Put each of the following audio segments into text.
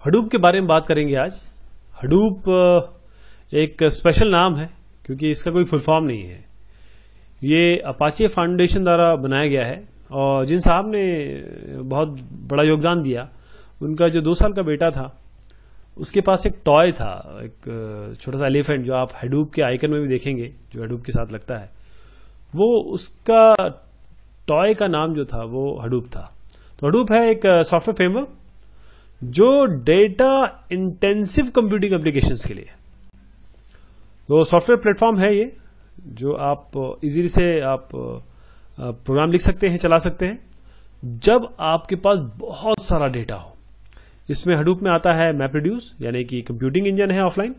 Hadoop के बारे में बात करेंगे आज। हडूप एक स्पेशल नाम है क्योंकि इसका कोई फुल फॉर्म नहीं है। ये अपाचे फाउंडेशन द्वारा बनाया गया है और जिन साहब ने बहुत बड़ा योगदान दिया, उनका जो 2 साल का बेटा था, उसके पास एक टॉय था, एक छोटा सा एलिफेंट जो आप हडूप के आइकन में भी देखेंगे, जो हडूप के साथ लगता है। वो उसका टॉय का नाम जो था वो हडूप था। तो हडूप है एक सॉफ्टवेयर फ्रेमवर्क जो डेटा इंटेंसिव कंप्यूटिंग एप्लीकेशंस के लिए, तो सॉफ्टवेयर प्लेटफॉर्म है ये, जो आप इजीली से आप प्रोग्राम लिख सकते हैं, चला सकते हैं जब आपके पास बहुत सारा डेटा हो। इसमें हडूप में आता है मैपरेड्यूस, यानी कि कंप्यूटिंग इंजन है offline,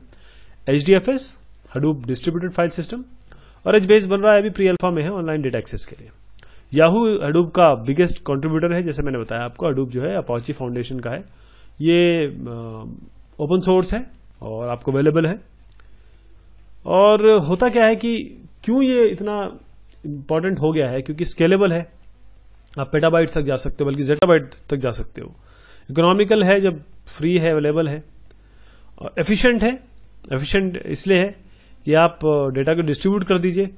HDFS Hadoop distributed file system, और HBase बन रहा है, अभी प्री अल्फा में है ऑनलाइन डेटा एक्सेस के लिए। याहू हडूप का बिगेस्ट कंट्रीब्यूटर है, जैसे मैंने बताया आपको। हडूप जो है अपाचे फाउंडेशन का है, ये ओपन सोर्स है और आपको अवेलेबल है। और होता क्या है कि क्यों ये इतना इंपॉर्टेंट हो गया है, क्योंकि स्केलेबल है, आप पेटाबाइट तक जा सकते हो, बल्कि जेटाबाइट तक जा सकते हो। इकोनॉमिकल है जब फ्री है, अवेलेबल है, और एफिशिएंट है। एफिशिएंट इसलिए है कि आप डेटा को डिस्ट्रीब्यूट कर दीजिए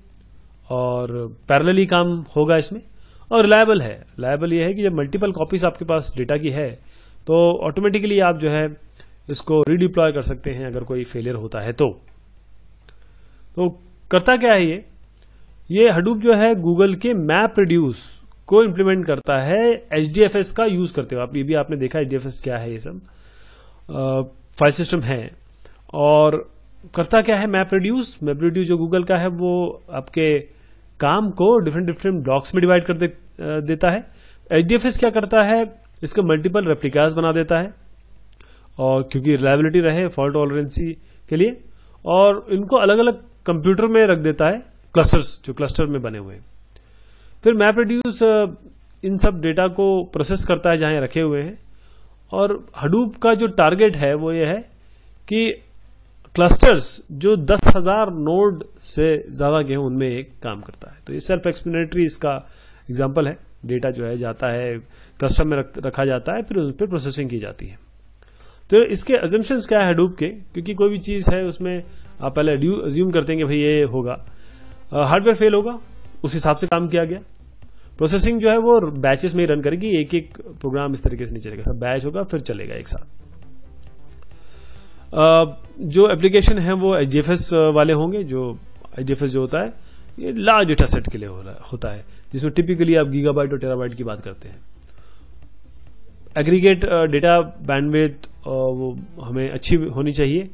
और पैरेलली काम होगा इसमें। और रिलायबल है। रिलायबल ये है कि जब मल्टीपल कॉपीज आपके पास डेटा की है तो ऑटोमेटिकली आप जो है इसको रीडिप्लॉय कर सकते हैं अगर कोई फेलियर होता है तो करता क्या है ये हडूप जो है गूगल के मैपरेड्यूस को इम्प्लीमेंट करता है HDFS का यूज करते हुए। आप ये भी आपने देखा HDFS क्या है, ये सब फाइल सिस्टम है। और करता क्या है मैपरेड्यूस जो गूगल का है, वो आपके काम को डिफरेंट ब्लॉक्स में डिवाइड कर देता है। HDFS क्या करता है, इसको मल्टीपल रेप्लिकास बना देता है, और क्योंकि रिलायबिलिटी रहे, फॉल्ट टॉलरेंसी के लिए, और इनको अलग अलग कंप्यूटर में रख देता है, क्लस्टर्स जो क्लस्टर में बने हुए हैं। फिर मैपरेड्यूस इन सब डेटा को प्रोसेस करता है जहां रखे हुए हैं। और हडूप का जो टारगेट है वो ये है कि क्लस्टर्स जो 10,000 नोड से ज्यादा के हों, उनमें एक काम करता है। तो ये सेल्फ एक्सप्लेनेटरी इसका एग्जांपल है। डेटा जो है जाता है क्लस्टर में रखा जाता है, फिर उस पर प्रोसेसिंग की जाती है। तो इसके अजम्पशंस क्या है हडूप के, क्योंकि कोई भी चीज है उसमें आप पहले अज्यूम करते हैं कि भाई ये होगा, हार्डवेयर फेल होगा, उस हिसाब से काम किया गया। प्रोसेसिंग जो है वो बैचेस में ही रन करेगी, एक एक प्रोग्राम इस तरीके से नहीं चलेगा, सब बैच होगा फिर चलेगा एक साथ। जो एप्लीकेशन है वो HDFS वाले होंगे। जो HDFS जो होता है ये लार्ज डेटा सेट के लिए होता है, जिसमें टिपिकली आप गीगाबाइट और टेराबाइट की बात करते हैं। एग्रीगेट डेटा बैंडविड्थ वो हमें अच्छी होनी चाहिए,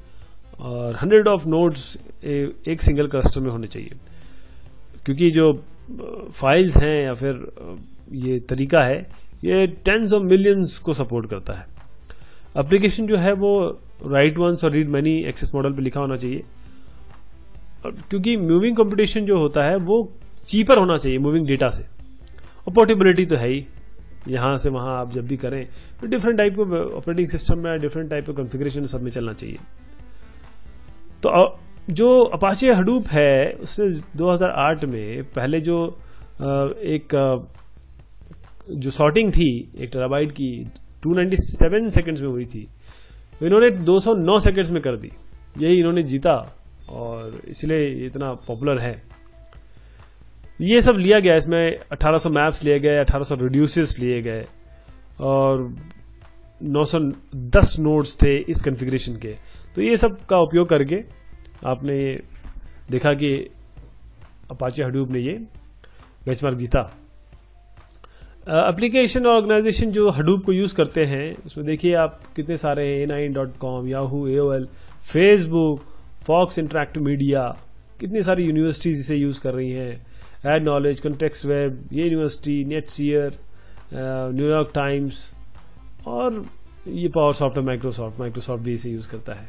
और 100 ऑफ नोड्स एक सिंगल क्लस्टर में होने चाहिए, क्योंकि जो फाइल्स हैं या फिर ये तरीका है, ये टेंस ऑफ मिलियंस को सपोर्ट करता है। एप्लीकेशन जो है वो राइट वंस और रीड मैनी एक्सेस मॉडल पे लिखा होना चाहिए, क्योंकि मूविंग कंप्यूटेशन जो होता है वो चीपर होना चाहिए मूविंग डेटा से। और पोर्टेबिलिटी तो है ही, यहां से वहां आप जब भी करें तो डिफरेंट टाइप के ऑपरेटिंग सिस्टम में डिफरेंट टाइप के कॉन्फ़िगरेशन सब में चलना चाहिए। तो जो अपाचे हडूप है उसने 2008 में पहले जो एक जो सॉर्टिंग थी 1 टेराबाइट की 297 सेकंड्स में हुई थी, तो इन्होंने 209 सेकंड्स में कर दी। यही इन्होंने जीता और इसलिए इतना पॉपुलर है। ये सब लिया गया, इसमें 1800 मैप्स लिए गए, 1800 रिड्यूसर्स लिए गए, और 910 नोड्स थे इस कॉन्फ़िगरेशन के। तो ये सब का उपयोग करके आपने देखा कि अपाचे हडूप ने ये बेंचमार्क जीता। एप्लीकेशन और ऑर्गेनाइजेशन जो हडूप को यूज करते हैं, उसमें देखिए आप कितने सारे हैं, A9.com, Yahoo, AOL, Facebook, Fox Interactive Media, कितनी सारी यूनिवर्सिटीज इसे यूज कर रही हैं। एड नॉलेज, कॉन्टेक्स्ट वेब, ये यूनिवर्सिटी, नेटसीयर, न्यूयॉर्क टाइम्स, और ये पावर सॉफ्ट और माइक्रोसॉफ्ट भी इसे यूज करता है।